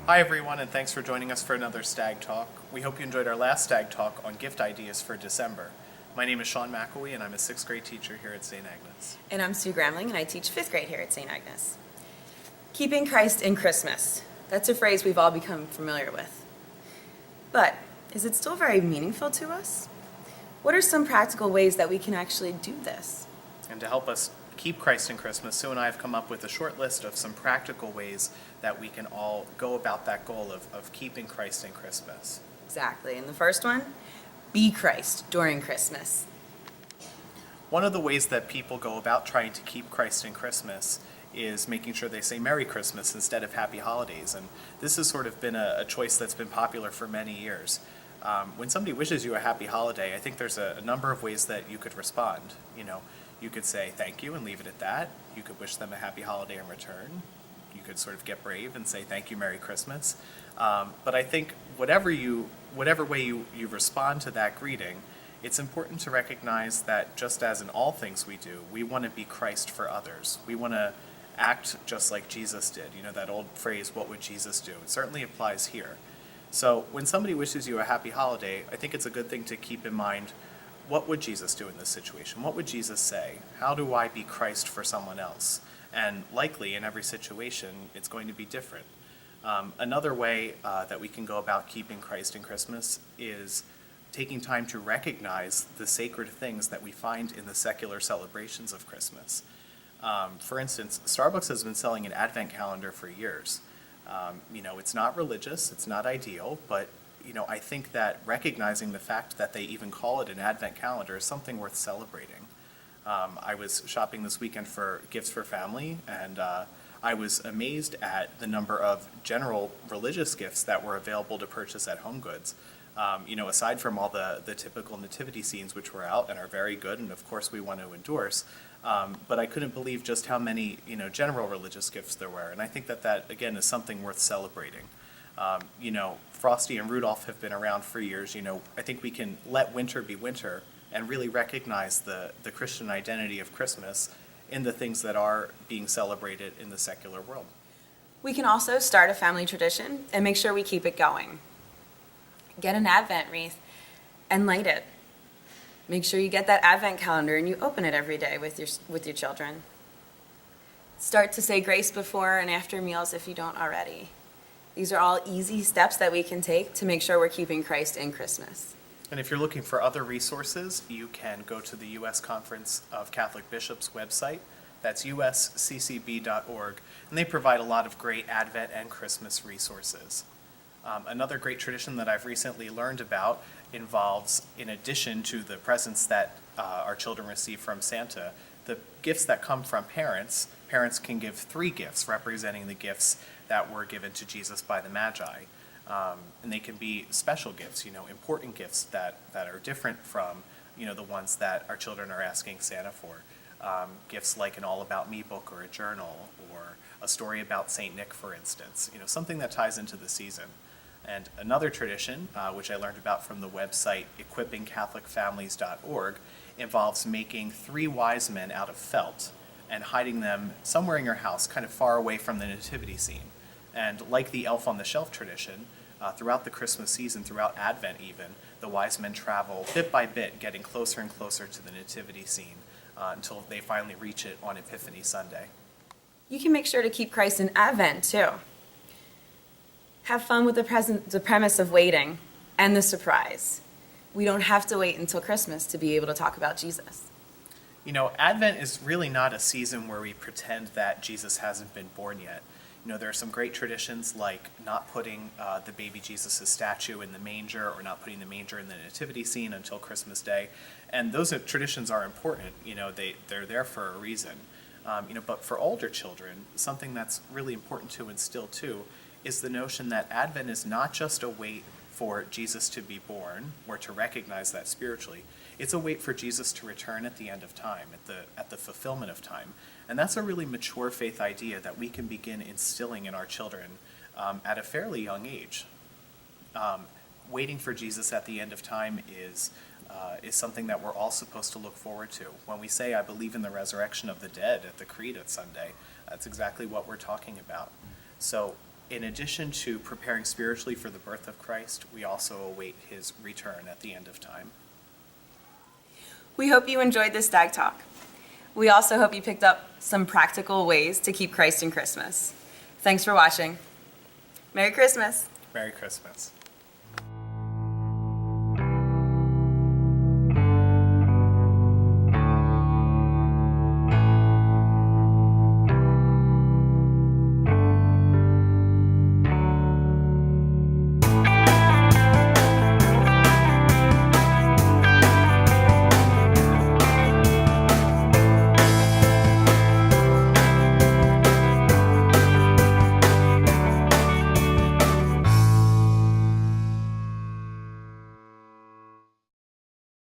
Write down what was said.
Hi everyone, and thanks for joining us for another Stag Talk. We hope you enjoyed our last Stag Talk on gift ideas for December. My name is Sean McElwee, and I'm a 6th grade teacher here at St. Agnes. And I'm Sue Gramling, and I teach 5th grade here at St. Agnes. Keeping Christ in Christmas. That's a phrase we've all become familiar with. But is it still very meaningful to us? What are some practical ways that we can actually do this? And to help us keep Christ in Christmas, Sue and I have come up with a short list of some practical ways that we can all go about that goal of keeping Christ in Christmas. Exactly. And the first one, be Christ during Christmas. One of the ways that people go about trying to keep Christ in Christmas is making sure they say Merry Christmas instead of Happy Holidays. And this has sort of been a choice that's been popular for many years. When somebody wishes you a happy holiday, I think there's a number of ways that you could respond. You could say thank you and leave it at that. You could wish them a happy holiday in return. You could sort of get brave and say thank you, Merry Christmas. But I think whatever way you respond to that greeting, it's important to recognize that just as in all things we do, we want to be Christ for others. We want to act just like Jesus did. That old phrase, what would Jesus do? It certainly applies here. So when somebody wishes you a happy holiday, I think it's a good thing to keep in mind, what would Jesus do in this situation? What would Jesus say? How do I be Christ for someone else? And likely in every situation, it's going to be different. Another way that we can go about keeping Christ in Christmas is taking time to recognize the sacred things that we find in the secular celebrations of Christmas. For instance, Starbucks has been selling an Advent calendar for years. It's not religious, it's not ideal, but I think that recognizing the fact that they even call it an Advent calendar is something worth celebrating. I was shopping this weekend for gifts for family, and I was amazed at the number of general religious gifts that were available to purchase at Home Goods. Aside from all the typical nativity scenes, which were out and are very good, and of course we want to endorse, but I couldn't believe just how many general religious gifts there were, and I think that again is something worth celebrating. Frosty and Rudolph have been around for years. I think we can let winter be winter and really recognize the Christian identity of Christmas in the things that are being celebrated in the secular world. We can also start a family tradition and make sure we keep it going. Get an Advent wreath and light it. Make sure you get that Advent calendar and you open it every day with your children. Start to say grace before and after meals if you don't already. These are all easy steps that we can take to make sure we're keeping Christ in Christmas. And if you're looking for other resources, you can go to the U.S. Conference of Catholic Bishops website. That's usccb.org, and they provide a lot of great Advent and Christmas resources. Another great tradition that I've recently learned about involves, in addition to the presents that our children receive from Santa, the gifts that come from parents. Parents can give 3 gifts representing the gifts that were given to Jesus by the Magi. And they can be special gifts, important gifts that are different from, the ones that our children are asking Santa for. Gifts like an All About Me book or a journal or a story about Saint Nick, for instance, something that ties into the season. And another tradition, which I learned about from the website equippingcatholicfamilies.org, involves making 3 wise men out of felt and hiding them somewhere in your house, kind of far away from the nativity scene. And like the elf on the shelf tradition, throughout the Christmas season, throughout Advent even, the wise men travel bit by bit, getting closer and closer to the nativity scene until they finally reach it on Epiphany Sunday. You can make sure to keep Christ in Advent too. Have fun with the premise of waiting and the surprise. We don't have to wait until Christmas to be able to talk about Jesus. Advent is really not a season where we pretend that Jesus hasn't been born yet. There are some great traditions like not putting the baby Jesus' statue in the manger or not putting the manger in the nativity scene until Christmas Day. And those traditions are important. They're there for a reason. But for older children, something that's really important to instill too is the notion that Advent is not just a wait for Jesus to be born or to recognize that spiritually. It's a wait for Jesus to return at the end of time, at the fulfillment of time. And that's a really mature faith idea that we can begin instilling in our children at a fairly young age. Waiting for Jesus at the end of time is something that we're all supposed to look forward to. When we say, I believe in the resurrection of the dead at the Creed at Sunday, that's exactly what we're talking about. So in addition to preparing spiritually for the birth of Christ, we also await his return at the end of time. We hope you enjoyed this Stag Talk. We also hope you picked up some practical ways to keep Christ in Christmas. Thanks for watching. Merry Christmas. Merry Christmas.